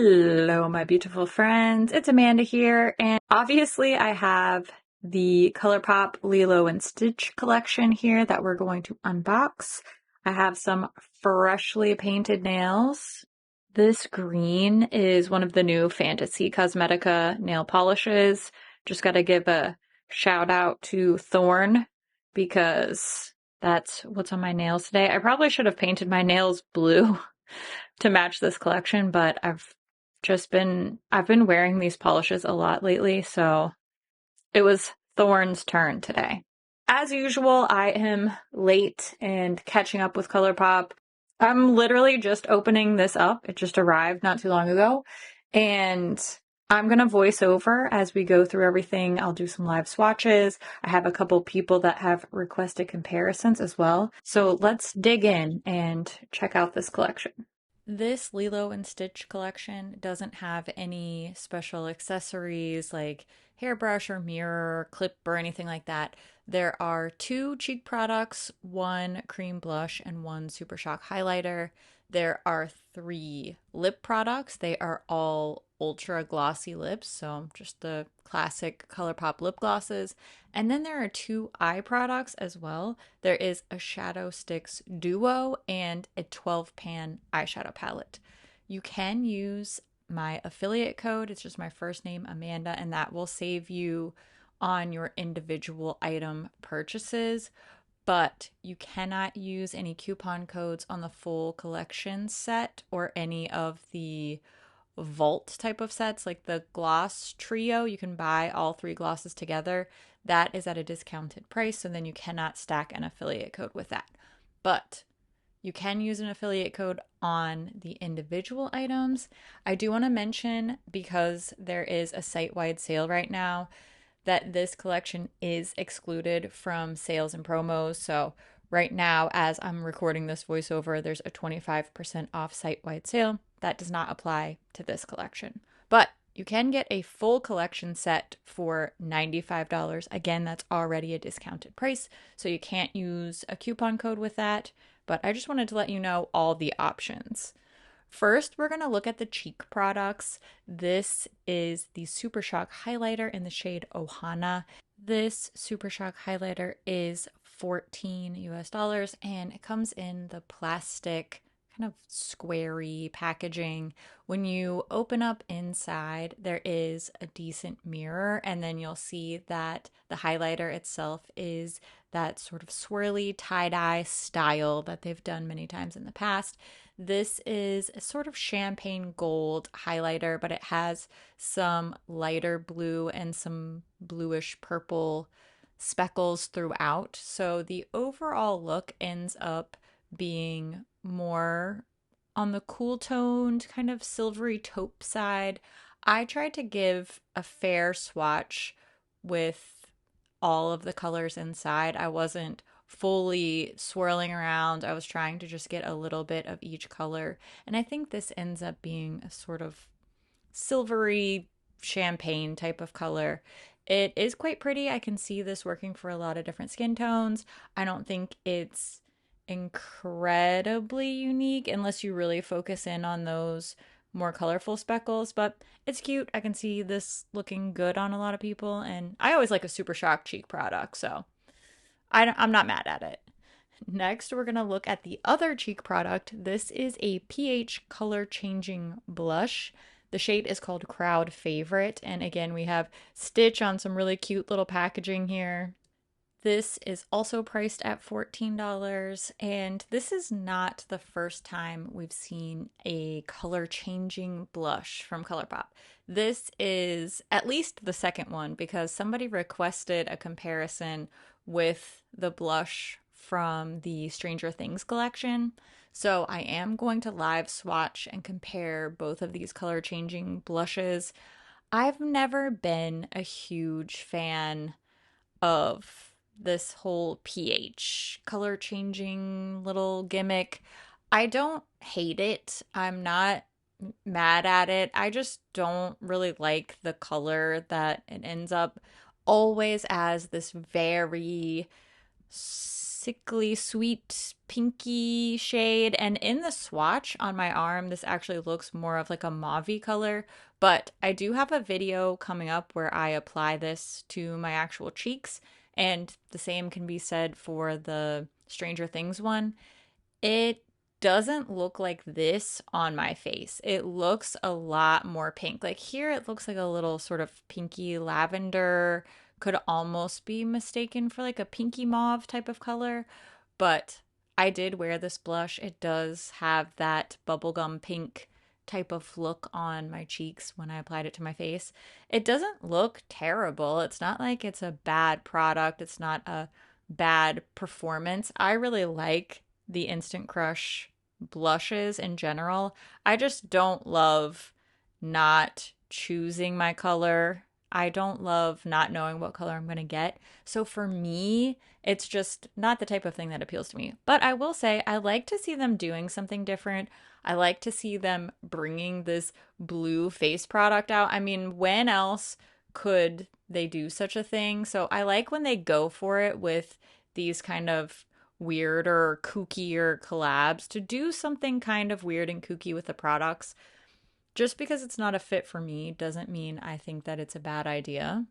Hello, my beautiful friends. It's Amanda here, and obviously I have the ColourPop Lilo and Stitch collection here that we're going to unbox. I have some freshly painted nails. This green is one of the new Fantasy Cosmetica nail polishes. Just got to give a shout out to Thorn because that's what's on my nails today. I probably should have painted my nails blue to match this collection, but I've been wearing these polishes a lot lately, so it was Thorn's turn today. As usual, I am late and catching up with ColourPop. I'm literally just opening this up. It just arrived not too long ago, and I'm gonna voice over as we go through everything. I'll do some live swatches. I have a couple people that have requested comparisons as well. So let's dig in and check out this collection. This Lilo and Stitch collection doesn't have any special accessories like hairbrush or mirror or clip or anything like that. There are two cheek products, one cream blush and one Supershock highlighter. There are three lip products. They are all ultra glossy lips, so just the classic ColourPop lip glosses. And then there are two eye products as well. There is a Shadow Sticks Duo and a 12 pan eyeshadow palette. You can use my affiliate code. It's just my first name, Amanda, and that will save you on your individual item purchases. But you cannot use any coupon codes on the full collection set or any of the vault type of sets like the gloss trio. You can buy all three glosses together. That is at a discounted price, so then you cannot stack an affiliate code with that. But you can use an affiliate code on the individual items. I do want to mention, because there is a site-wide sale right now, that this collection is excluded from sales and promos. So right now, as I'm recording this voiceover, there's a 25% off site-wide sale. That does not apply to this collection. But you can get a full collection set for $95. Again, that's already a discounted price, so you can't use a coupon code with that. But I just wanted to let you know all the options. First, we're going to look at the cheek products. This is the Supershock Highlighter in the shade Ohana. This Supershock Highlighter is $14 US, and it comes in the plastic kind of squarey packaging. When you open up inside, there is a decent mirror, and then you'll see that the highlighter itself is that sort of swirly tie-dye style that they've done many times in the past. This is a sort of champagne gold highlighter, but it has some lighter blue and some bluish purple speckles throughout. So the overall look ends up being more on the cool toned, kind of silvery taupe side. I tried to give a fair swatch with all of the colors inside. I wasn't fully swirling around. I was trying to just get a little bit of each color. And I think this ends up being a sort of silvery champagne type of color. It is quite pretty. I can see this working for a lot of different skin tones. I don't think it's incredibly unique unless you really focus in on those more colorful speckles, but it's cute. I can see this looking good on a lot of people, and I always like a Super Shock cheek product, so I'm not mad at it. Next, we're going to look at the other cheek product. This is a pH color changing blush. The shade is called Crowd Favorite, and again, we have Stitch on some really cute little packaging here. This is also priced at $14, and this is not the first time we've seen a color-changing blush from ColourPop. This is at least the second one because somebody requested a comparison with the blush from the Stranger Things collection. So I am going to live swatch and compare both of these color-changing blushes. I've never been a huge fan of this whole pH color changing little gimmick. I don't hate it. I'm not mad at it. I just don't really like the color that it ends up always as this very sickly sweet pinky shade. And in the swatch on my arm, this actually looks more of like a mauve color. But I do have a video coming up where I apply this to my actual cheeks. And the same can be said for the Stranger Things one. It doesn't look like this on my face. It looks a lot more pink. Like here, it looks like a little sort of pinky lavender, could almost be mistaken for like a pinky mauve type of color. But I did wear this blush. It does have that bubblegum pink type of look on my cheeks when I applied it to my face. It doesn't look terrible. It's not like it's a bad product, it's not a bad performance. I really like the Instant Crush blushes in general. I just don't love not choosing my color. I don't love not knowing what color I'm going to get. So for me, it's just not the type of thing that appeals to me. But I will say, I like to see them doing something different. I like to see them bringing this blue face product out. I mean, when else could they do such a thing? So I like when they go for it with these kind of weirder, kookier collabs to do something kind of weird and kooky with the products. Just because it's not a fit for me doesn't mean I think that it's a bad idea.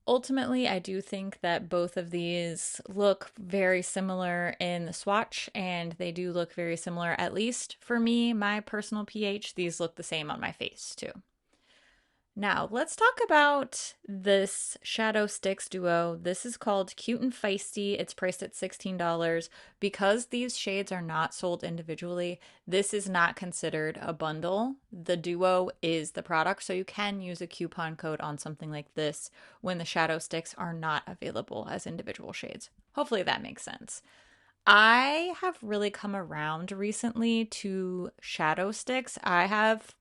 Ultimately, I do think that both of these look very similar in the swatch, and they do look very similar, at least for me, my personal pH. These look the same on my face too. Now, let's talk about this Shadow Sticks duo. This is called Cute and Feisty. It's priced at $16. Because these shades are not sold individually, this is not considered a bundle. The duo is the product, so you can use a coupon code on something like this when the Shadow Sticks are not available as individual shades. Hopefully that makes sense. I have really come around recently to shadow sticks. I have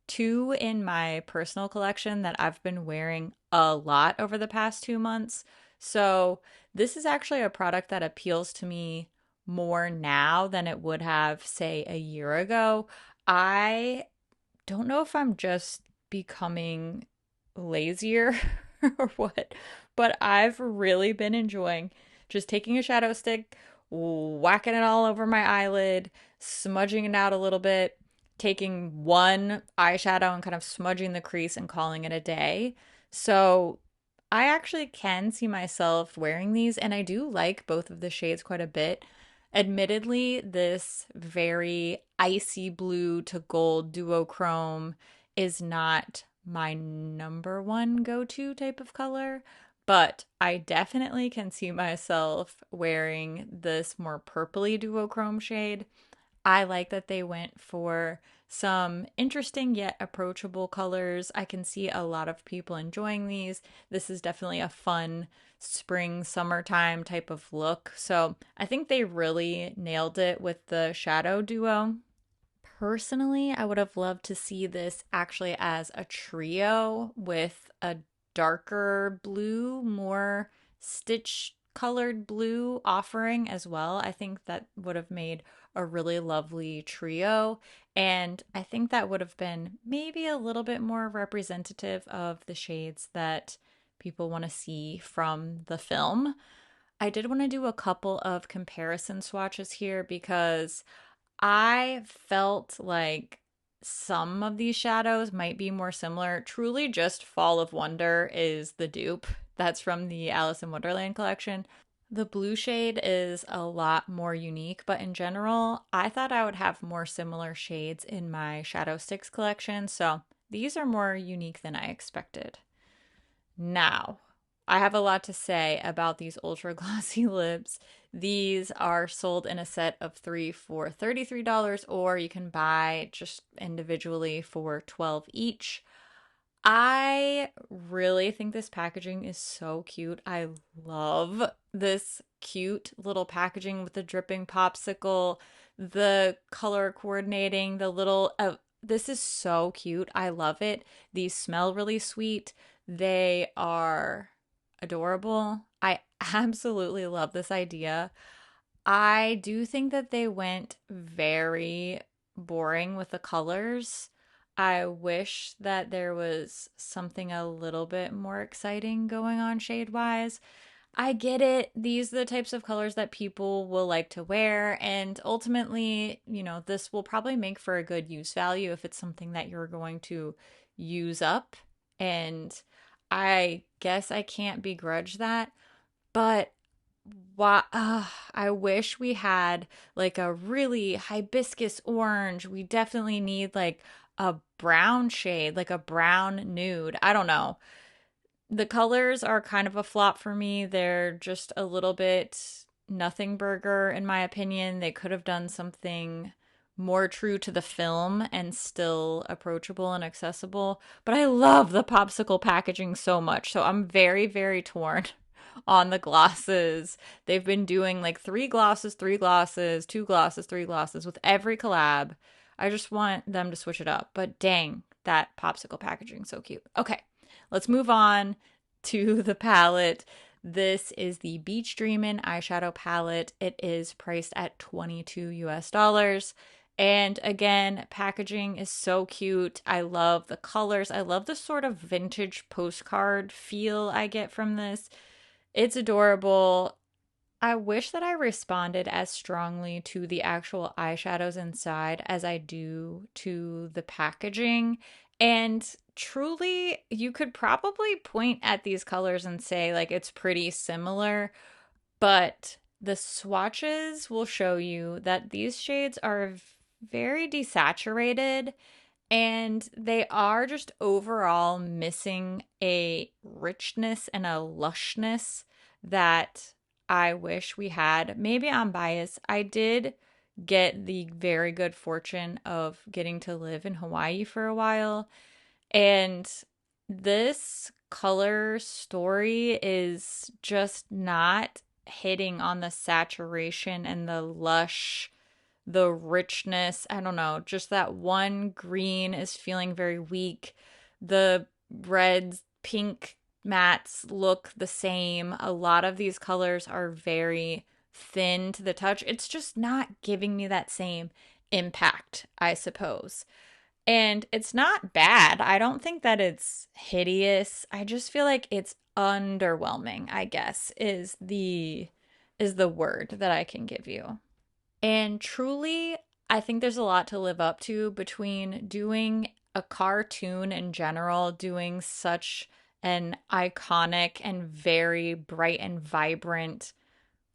two in my personal collection that I've been wearing a lot over the past 2 months. So, this is actually a product that appeals to me more now than it would have, say, a year ago. I don't know if I'm just becoming lazier or what, but I've really been enjoying just taking a shadow stick, whacking it all over my eyelid, smudging it out a little bit, taking one eyeshadow and kind of smudging the crease and calling it a day. So I actually can see myself wearing these, and I do like both of the shades quite a bit. Admittedly, this very icy blue to gold duochrome is not my number one go-to type of color, but I definitely can see myself wearing this more purpley duochrome shade. I like that they went for some interesting yet approachable colors. I can see a lot of people enjoying these. This is definitely a fun spring, summertime type of look. So I think they really nailed it with the shadow duo. Personally, I would have loved to see this actually as a trio with a darker blue, more stitch colored blue offering as well. I think that would have made a really lovely trio. And I think that would have been maybe a little bit more representative of the shades that people want to see from the film. I did want to do a couple of comparison swatches here because I felt like some of these shadows might be more similar. Truly, just Fall of Wonder is the dupe. That's from the Alice in Wonderland collection. The blue shade is a lot more unique, but in general, I thought I would have more similar shades in my Shadow Sticks collection, so these are more unique than I expected. Now, I have a lot to say about these ultra glossy lips. These are sold in a set of three for $33, or you can buy just individually for $12 each. I really think this packaging is so cute. I love this cute little packaging with the dripping popsicle, the color coordinating, the little this is so cute. I love it. These smell really sweet. They are adorable. I absolutely love this idea. I do think that they went very boring with the colors. I wish that there was something a little bit more exciting going on shade wise. I get it. These are the types of colors that people will like to wear. And ultimately, this will probably make for a good use value if it's something that you're going to use up. And I guess I can't begrudge that. But I wish we had like a really hibiscus orange. We definitely need like a brown shade, like a brown nude. I don't know. The colors are kind of a flop for me. They're just a little bit nothing burger, in my opinion. They could have done something more true to the film and still approachable and accessible. But I love the popsicle packaging so much. So I'm very, very torn on the glosses. They've been doing like three glosses, three glosses, two glosses, three glosses with every collab. I just want them to switch it up. But dang, that popsicle packaging so cute. Okay, let's move on to the palette. This is the Beach Dreamin' eyeshadow palette. It is priced at 22 US dollars. And again, packaging is so cute. I love the colors. I love the sort of vintage postcard feel I get from this. It's adorable. I wish that I responded as strongly to the actual eyeshadows inside as I do to the packaging. And truly, you could probably point at these colors and say, like, it's pretty similar, but the swatches will show you that these shades are very desaturated and they are just overall missing a richness and a lushness that I wish we had. Maybe I'm biased. I did get the very good fortune of getting to live in Hawaii for a while. And this color story is just not hitting on the saturation and the lush, the richness. I don't know, just that one green is feeling very weak. The reds, pink mattes look the same. A lot of these colors are very thin to the touch. It's just not giving me that same impact, I suppose. And it's not bad. I don't think that it's hideous. I just feel like it's underwhelming, I guess, is the word that I can give you. And truly, I think there's a lot to live up to between doing a cartoon in general, doing such an iconic and very bright and vibrant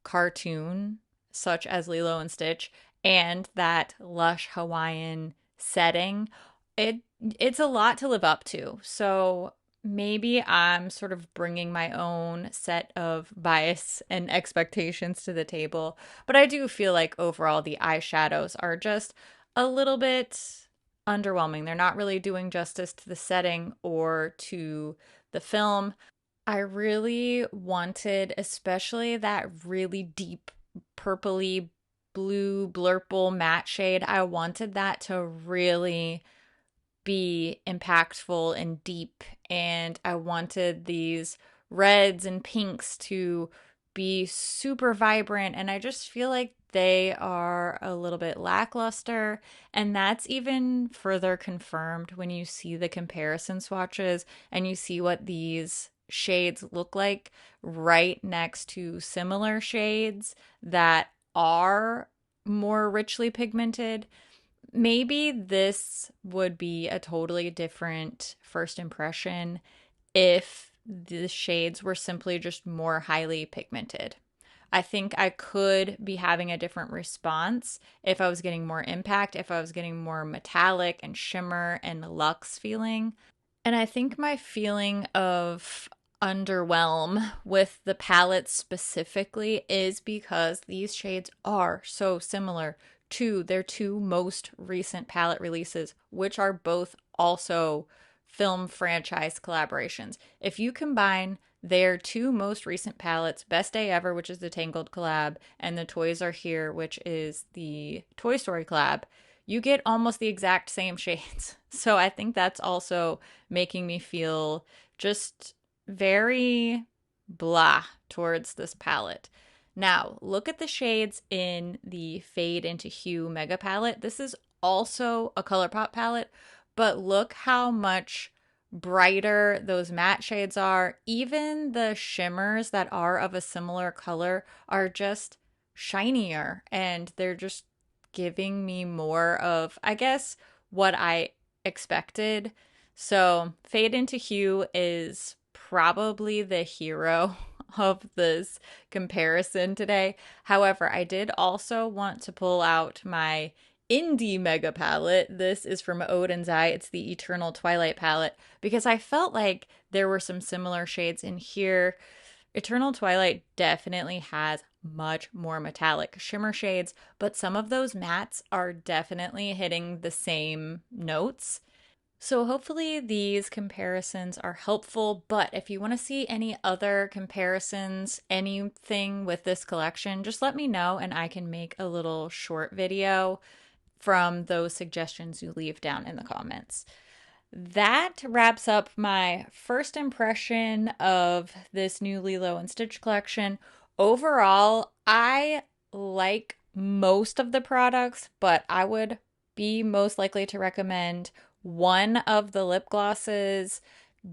cartoon, such as Lilo and Stitch, and that lush Hawaiian setting. It's a lot to live up to. So maybe I'm sort of bringing my own set of bias and expectations to the table, but I do feel like overall the eyeshadows are just a little bit underwhelming. They're not really doing justice to the setting or to the film. I really wanted, especially that really deep purpley blue blurple matte shade, I wanted that to really be impactful and deep. And I wanted these reds and pinks to be super vibrant. And I just feel like they are a little bit lackluster. And that's even further confirmed when you see the comparison swatches and you see what these shades look like right next to similar shades that are more richly pigmented. Maybe this would be a totally different first impression if the shades were simply just more highly pigmented. I think I could be having a different response if I was getting more impact, if I was getting more metallic and shimmer and luxe feeling. And I think my feeling of underwhelm with the palette specifically is because these shades are so similar to their two most recent palette releases, which are both also film franchise collaborations. If you combine their two most recent palettes, Best Day Ever, which is the Tangled collab, and the Toys Are Here, which is the Toy Story collab, you get almost the exact same shades. So I think that's also making me feel just very blah towards this palette. Now, look at the shades in the Fade into Hue Mega palette. This is also a ColourPop palette, but look how much brighter those matte shades are, even the shimmers that are of a similar color are just shinier and they're just giving me more of, I guess, what I expected. So, Fade into Hue is probably the hero of this comparison today. However, I did also want to pull out my indie mega palette. This is from Odin's Eye. It's the Eternal Twilight palette because I felt like there were some similar shades in here. Eternal Twilight definitely has much more metallic shimmer shades, but some of those mattes are definitely hitting the same notes. So hopefully these comparisons are helpful, but if you want to see any other comparisons, anything with this collection, just let me know and I can make a little short video from those suggestions you leave down in the comments. That wraps up my first impression of this new Lilo and Stitch collection. Overall, I like most of the products, but I would be most likely to recommend one of the lip glosses.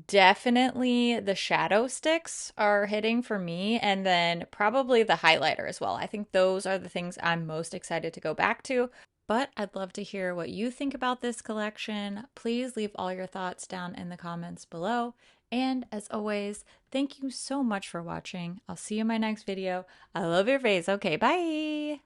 Definitely the shadow sticks are hitting for me, and then probably the highlighter as well. I think those are the things I'm most excited to go back to. But I'd love to hear what you think about this collection. Please leave all your thoughts down in the comments below. And as always, thank you so much for watching. I'll see you in my next video. I love your face. Okay, bye.